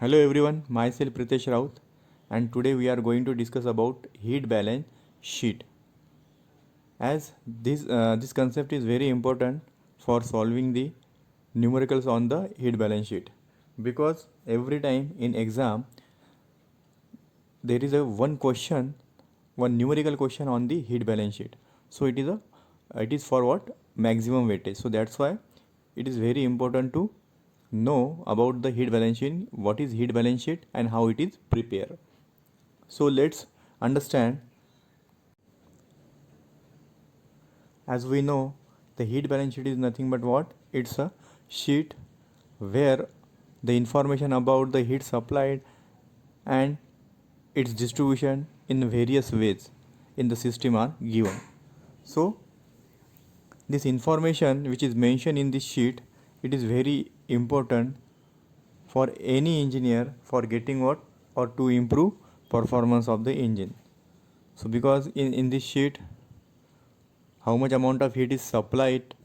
Hello everyone, myself Pritesh Raut, and today we are going to discuss about heat balance sheet. As this concept is very important for solving the numericals on the heat balance sheet, because every time in exam there is a one numerical question on the heat balance sheet. So it is for what maximum weightage. So that's why it is very important to know about the heat balance sheet, what is heat balance sheet and how it is prepared. So let's understand. As we know, the heat balance sheet is nothing but what? It's a sheet where the information about the heat supplied and its distribution in various ways in the system are given. So this information which is mentioned in this sheet, it is very important for any engineer for getting what or to improve performance of the engine. So because in this sheet how much amount of heat is supplied,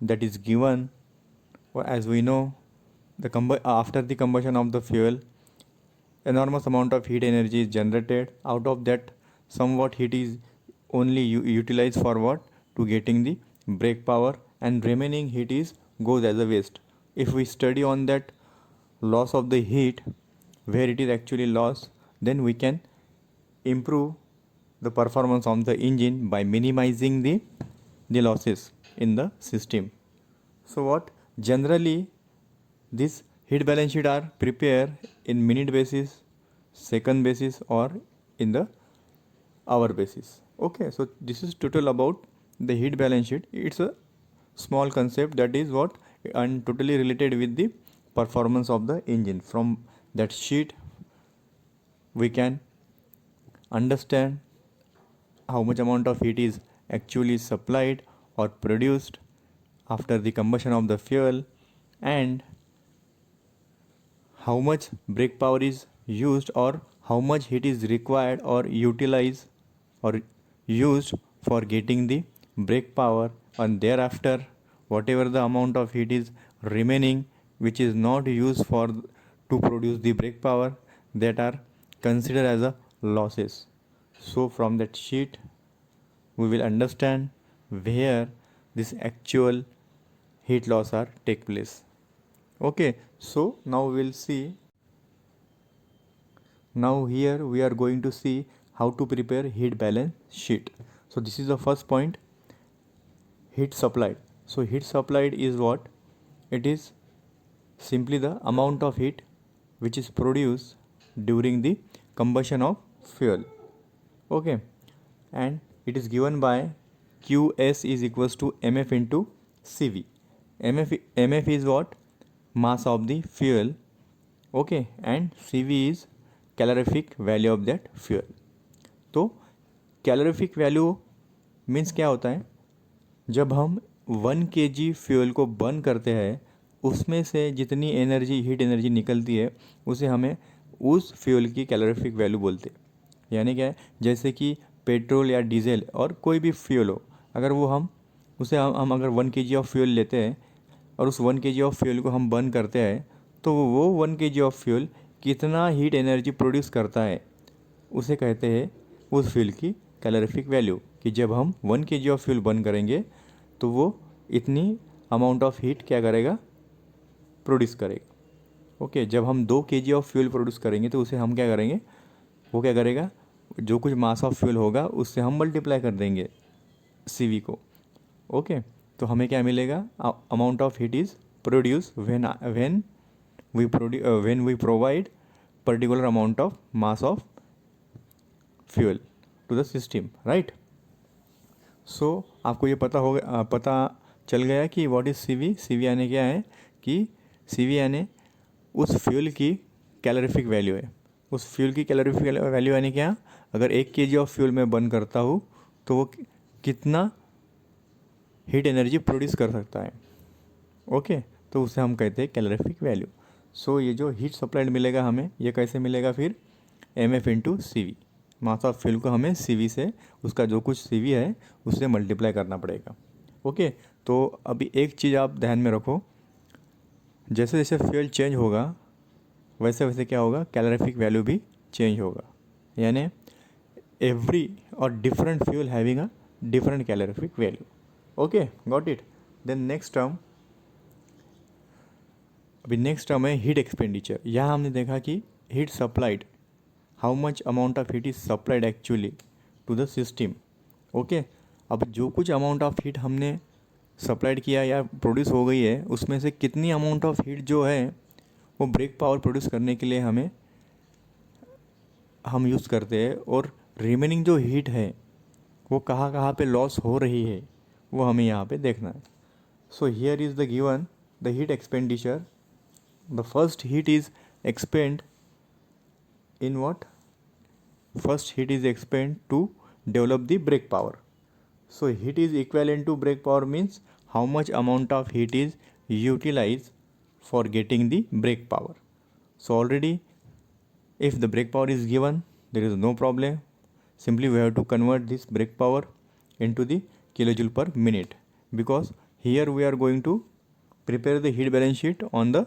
that is given. As we know, after the combustion of the fuel, enormous amount of heat energy is generated. Out of that, somewhat heat is only utilized for what? To getting the brake power, and remaining heat is goes as a waste. If we study on that loss of the heat, where it is actually lost, then we can improve the performance of the engine by minimizing the losses in the system. So what generally this heat balance sheet are prepared in minute basis, second basis, or in the hour basis. Okay, so this is total about the heat balance sheet. It's a small concept that is what and totally related with the performance of the engine. From that sheet we can understand how much amount of heat is actually supplied or produced after the combustion of the fuel, and how much brake power is used or how much heat is required or utilized or used for getting the brake power, and thereafter whatever the amount of heat is remaining which is not used for to produce the brake power, that are considered as a losses. So from that sheet we will understand where this actual heat loss are take place. Okay, so now we'll see. Now here we are going to see how to prepare heat balance sheet. So this is the first point, heat supplied. So heat supplied is what? It is simply the amount of heat which is produced during the combustion of fuel. Okay, and it is given by Qs is equals to mf into Cv. mf is what? Mass of the fuel. Okay, and Cv is calorific value of that fuel. तो calorific value means क्या होता है? जब हम 1 kg fuel को burn करते हैं उसमें से जितनी एनर्जी हीट एनर्जी निकलती है उसे हमें उस फ्यूल की कैलोरीफिक वैल्यू बोलते हैं. यानी क्या है? जैसे कि पेट्रोल या डीजल और कोई भी फ्यूल हो, अगर वो हम अगर 1 kg ऑफ फ्यूल लेते हैं और उस 1 kg ऑफ फ्यूल को हम बर्न करते हैं, तो वो 1 kg ऑफ फ्यूल कितना हीट एनर्जी प्रोड्यूस करता है उसे कहते हैं उस फ्यूल की कैलोरीफिक वैल्यू. कि जब हम 1 kg ऑफ फ्यूल बर्न करेंगे तो वो इतनी अमाउंट ऑफ हीट क्या करेगा? प्रोड्यूस करेगा. ओके, जब हम 2 kg ऑफ फ्यूल प्रोड्यूस करेंगे तो उसे हम क्या करेंगे? वो क्या करेगा? जो कुछ मास ऑफ फ्यूल होगा उससे हम मल्टीप्लाई कर देंगे Cv को. ओके, तो हमें क्या मिलेगा? Amount of heat is produce when we provide particular amount of mass of fuel to the system, right? So आपको ये पता चल गया कि what is Cv. Cv यानी क्या है? कि Cv यानी उस फ्यूल की कैलोरीफिक वैल्यू है. उस फ्यूल की कैलोरीफिक वैल्यू यानी क्या? अगर 1 kg ऑफ फ्यूल में बर्न करता हूँ तो वो कितना हीट एनर्जी प्रोड्यूस कर सकता है. ओके, तो उसे हम कहते हैं कैलोरीफिक वैल्यू. सो ये जो हीट सप्लाइड मिलेगा हमें, ये कैसे मिलेगा फिर? mf into Cv. Mass of fuel को हमें Cv से, उसका जो कुछ Cv है उससे मल्टीप्लाई करना पड़ेगा. ओके, तो अभी एक चीज़ आप ध्यान में रखो, जैसे जैसे फ्यूल चेंज होगा वैसे वैसे क्या होगा, कैलोरीफिक वैल्यू भी चेंज होगा, यानी एवरी और different fuel having a different calorific value. Okay, got it. Then next term, अभी नेक्स्ट टर्म है हीट एक्सपेंडिचर. यहाँ हमने देखा कि heat supplied, how much amount of heat is supplied actually to the system. Okay, अब जो कुछ amount of heat हमने सप्लाइड किया या प्रोड्यूस हो गई है, उसमें से कितनी अमाउंट ऑफ हीट जो है वो ब्रेक पावर प्रोड्यूस करने के लिए हम यूज़ करते हैं, और रिमेनिंग जो हीट है वो कहाँ कहाँ पे लॉस हो रही है वो हमें यहाँ पे देखना है. So here is the given the heat expenditure. The first heat is expand in what? First heat is expended to develop the brake power. So heat is equivalent to brake power means how much amount of heat is utilized for getting the brake power. So already if the brake power is given, there is no problem. Simply we have to convert this brake power into the kilojoule per minute, because here we are going to prepare the heat balance sheet on the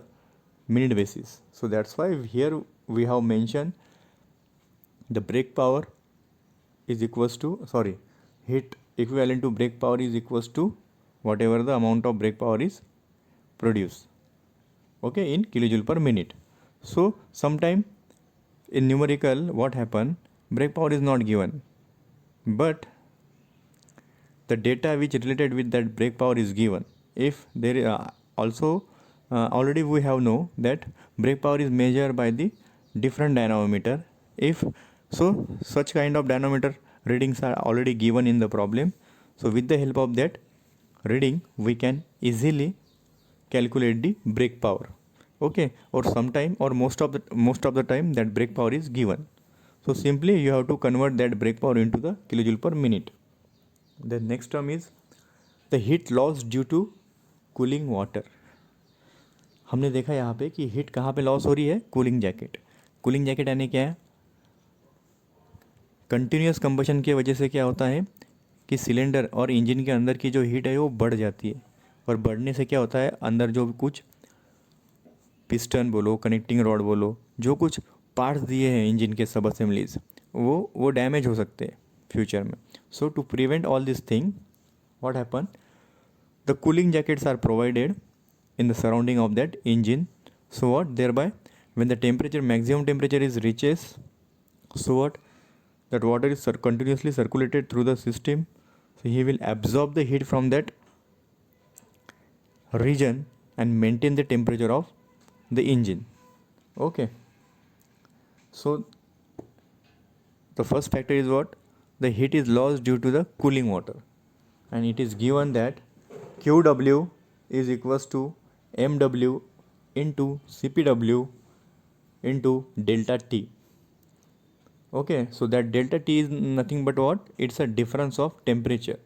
minute basis. So that's why here we have mentioned the brake power is equals to, heat equivalent to brake power is equals to whatever the amount of brake power is produced, okay, in kilojoule per minute. So sometime in numerical what happen, brake power is not given, but the data which related with that brake power is given. If there is also already we have know that brake power is measured by the different dynamometer. If so, such kind of dynamometer readings are already given in the problem. So with the help of that reading we can easily calculate the brake power, okay, or sometime or most of the time that brake power is given. So simply you have to convert that brake power into the kilojoule per minute. The next term is the heat loss due to cooling water. हमने देखा यहाँ पे कि heat कहाँ पे loss हो रही है, कूलिंग जैकेट. कूलिंग जैकेट यानी क्या है, कंटिन्यूस कंबशन की वजह से क्या होता है कि सिलेंडर और इंजन के अंदर की जो हीट है वो बढ़ जाती है, और बढ़ने से क्या होता है, अंदर जो कुछ पिस्टन बोलो, कनेक्टिंग रॉड बोलो, जो कुछ पार्ट्स दिए हैं इंजन के सब असेंबलीज, वो डैमेज हो सकते हैं फ्यूचर में. So to prevent all this thing what happen, the cooling jackets are provided in the surrounding of that engine. So what, thereby when the temperature, maximum temperature is reaches, so what, that water is continuously circulated through the system, so he will absorb the heat from that region and maintain the temperature of the engine. Okay, so the first factor is what, the heat is lost due to the cooling water, and it is given that QW is equals to MW into CPW into delta T. Okay, so that delta T is nothing but what, it's a difference of temperature.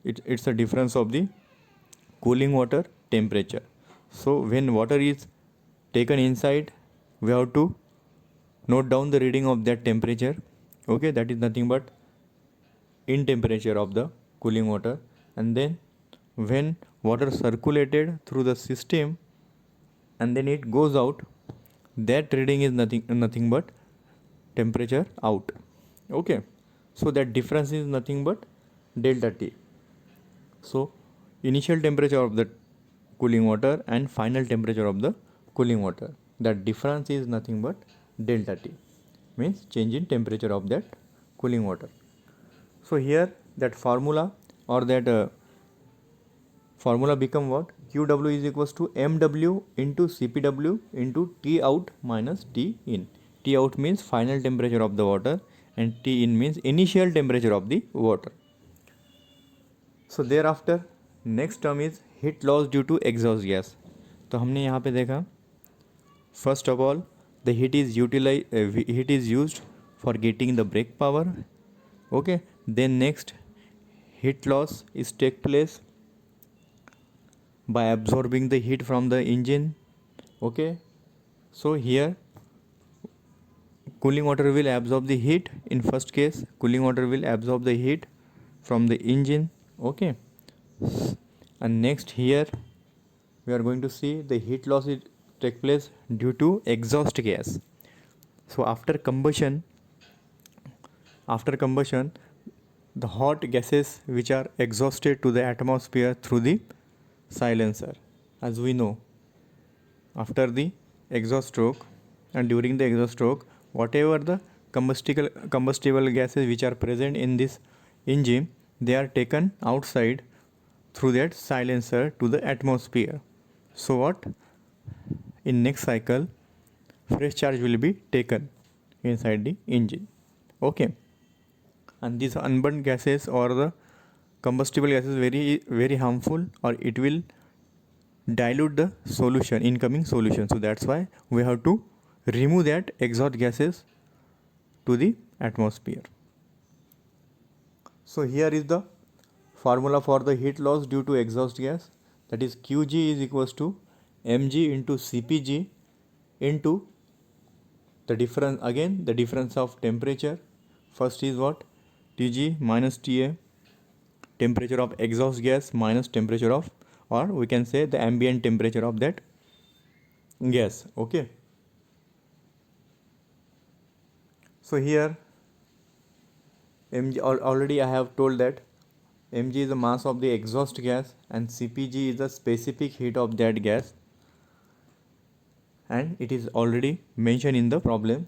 It's a difference of the cooling water temperature. So when water is taken inside, we have to note down the reading of that temperature. Okay, that is nothing but in temperature of the cooling water. And then when water circulated through the system and then it goes out, that reading is nothing but temperature out. Okay, so that difference is nothing but delta T. So initial temperature of the cooling water and final temperature of the cooling water, that difference is nothing but delta T, means change in temperature of that cooling water. So here that formula or that formula become what, QW is equals to MW into CPW into T out minus T in. T out means final temperature of the water and T in means initial temperature of the water. So thereafter next term is heat loss due to exhaust gas. तो हमने यहाँ पे देखा, first of all the heat is used for getting the brake power. Okay, then next heat loss is take place by absorbing the heat from the engine. Okay, so here cooling water will absorb the heat. In first case cooling water will absorb the heat from the engine. Okay, and next here we are going to see the heat loss is take place due to exhaust gas. So after combustion, the hot gases which are exhausted to the atmosphere through the silencer. As we know, after the exhaust stroke and during the exhaust stroke, whatever the combustible gases which are present in this engine, they are taken outside through that silencer to the atmosphere. So what, in next cycle fresh charge will be taken inside the engine. Okay, and these unburned gases or the combustible gases very harmful, or it will dilute the solution, incoming solution. So that's why we have to remove that exhaust gases to the atmosphere. So here is the formula for the heat loss due to exhaust gas, that is Qg is equals to mg into Cpg into the difference of temperature. First is what, Tg minus Ta, temperature of exhaust gas minus temperature of, or we can say the ambient temperature of that gas. Okay, so here mg, already I have told that mg is the mass of the exhaust gas and Cpg is the specific heat of that gas, and it is already mentioned in the problem.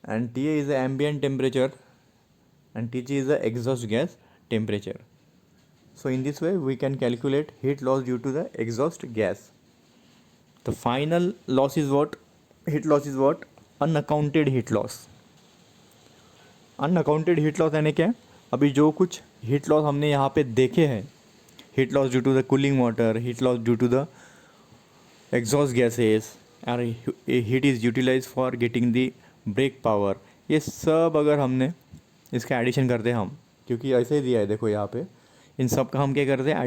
And Ta is the ambient temperature and Tg is the exhaust gas temperature. So in this way we can calculate heat loss due to the exhaust gas. The final loss is what? Heat loss is what? Unaccounted heat loss. Unaccounted heat loss यानी क्या है? अभी जो कुछ heat loss हमने यहाँ पे देखे हैं, heat loss due to the cooling water, heat loss due to the exhaust gases, और heat is utilise for getting the brake power, ये सब अगर हमने इसका एडिशन करते हैं हम, क्योंकि ऐसे ही दिया है देखो यहाँ पे, इन सब का हम क्या करते हैं?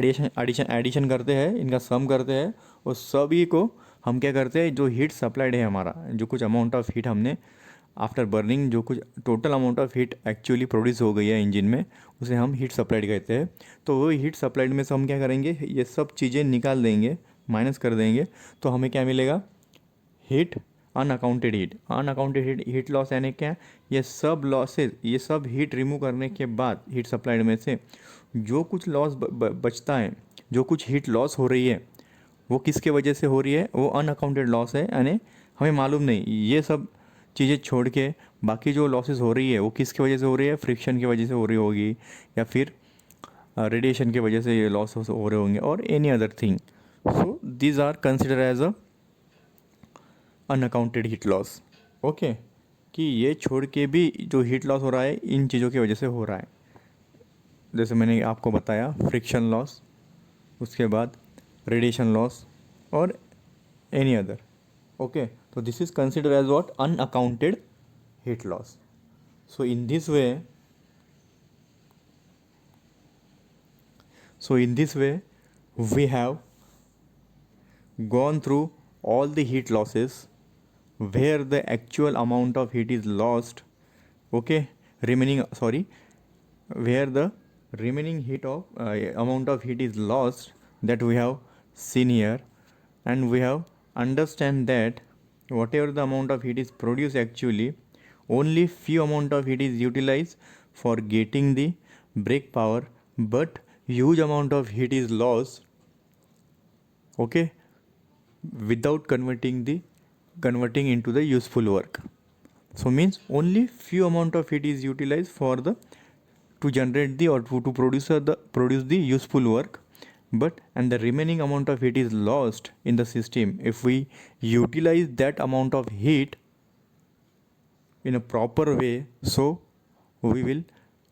एडिशन करते हैं, इनका सम करते हैं, और सभी को हम क्या करते हैं, जो हीट सप्लाइड है हमारा, जो कुछ अमाउंट ऑफ हीट हमने आफ्टर बर्निंग, जो कुछ total amount of heat actually produce हो गई है इंजन में, उसे हम हीट सप्लाइड कहते हैं। तो वो हीट सप्लाइड में से हम क्या करेंगे, ये सब चीज़ें निकाल देंगे, माइनस कर देंगे, तो हमें क्या मिलेगा? Heat unaccounted heat. Unaccounted heat loss यानी क्या? ये सब लॉसेज, ये सब हीट रिमूव करने के बाद हीट सप्लाइड में से जो कुछ लॉस बचता है, जो कुछ हीट लॉस हो रही है, वो किसके वजह से हो रही है? वो अनअकाउंटेड लॉस है, यानी हमें मालूम नहीं। ये सब चीज़ें छोड़ के बाकी जो लॉसेस हो रही है वो किसकी वजह से हो रही है? फ्रिक्शन की वजह से हो रही होगी, या फिर रेडिएशन की वजह से ये लॉस हो रहे होंगे, और any other thing. So these are consider as a unaccounted heat loss. Okay, कि ये छोड़ के भी जो हीट लॉस हो रहा है इन चीज़ों की वजह से हो रहा है, जैसे मैंने आपको बताया फ्रिक्शन लॉस, उसके बाद रेडिएशन लॉस और any other. Okay, so this is considered as what? Unaccounted heat loss. So in this way we have gone through all the heat losses where the actual amount of heat is lost. Okay, where the remaining heat of amount of heat is lost, that we have seen here, and we have understand that whatever the amount of heat is produced, actually only few amount of heat is utilized for getting the brake power, but huge amount of heat is lost, okay, without converting into the useful work. So means only few amount of heat is utilized for the to generate the, or to produce the useful work, but and the remaining amount of heat is lost in the system. If we utilize that amount of heat in a proper way, so we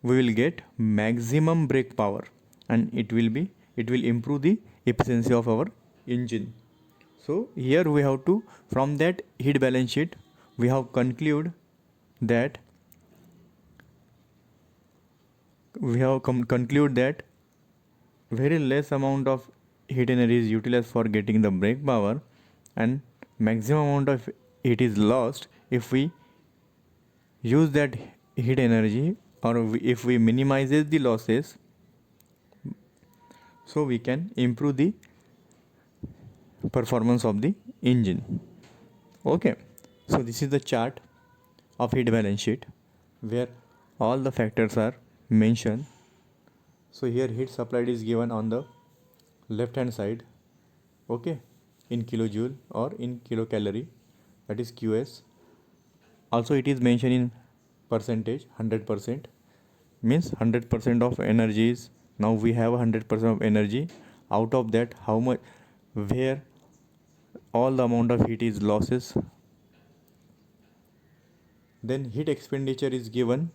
will get maximum brake power, and it will improve the efficiency of our engine. So here we have to, from that heat balance sheet, we have conclude that very less amount of heat energy is utilized for getting the brake power, and maximum amount of heat is lost if we use that heat energy, or if we minimizes the losses, so we can improve the performance of the engine. Okay, so this is the chart of heat balance sheet where all the factors are mentioned. So here heat supplied is given on the left hand side, okay, in kilojoule or in kilocalorie, that is QS. Also it is mentioned in percentage, 100%, means 100% of energy is, now we have 100% of energy. Out of that, how much, where all the amount of heat is losses. Then heat expenditure is given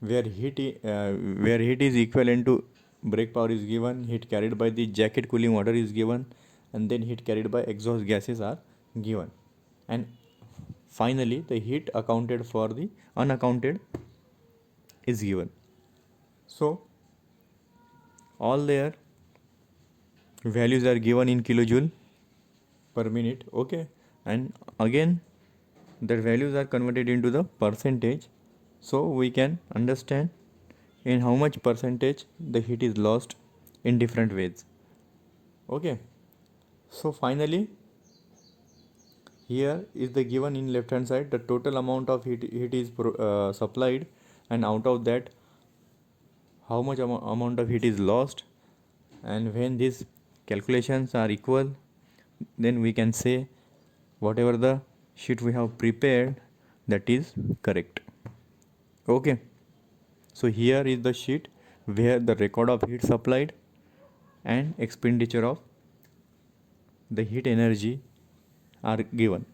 where heat is equivalent to brake power is given, heat carried by the jacket cooling water is given, and then heat carried by exhaust gases are given, and finally the heat accounted for the unaccounted is given. So all their values are given in kilojoule per minute, okay, and again their values are converted into the percentage, so we can understand in how much percentage the heat is lost in different ways. Okay, so finally here is the given in left hand side the total amount of heat is supplied, and out of that how much amount of heat is lost, and when these calculations are equal, then we can say whatever the sheet we have prepared, that is correct. Okay, so here is the sheet where the record of heat supplied and expenditure of the heat energy are given.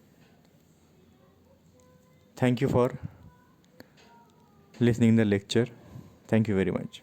Thank you for listening the lecture. Thank you very much.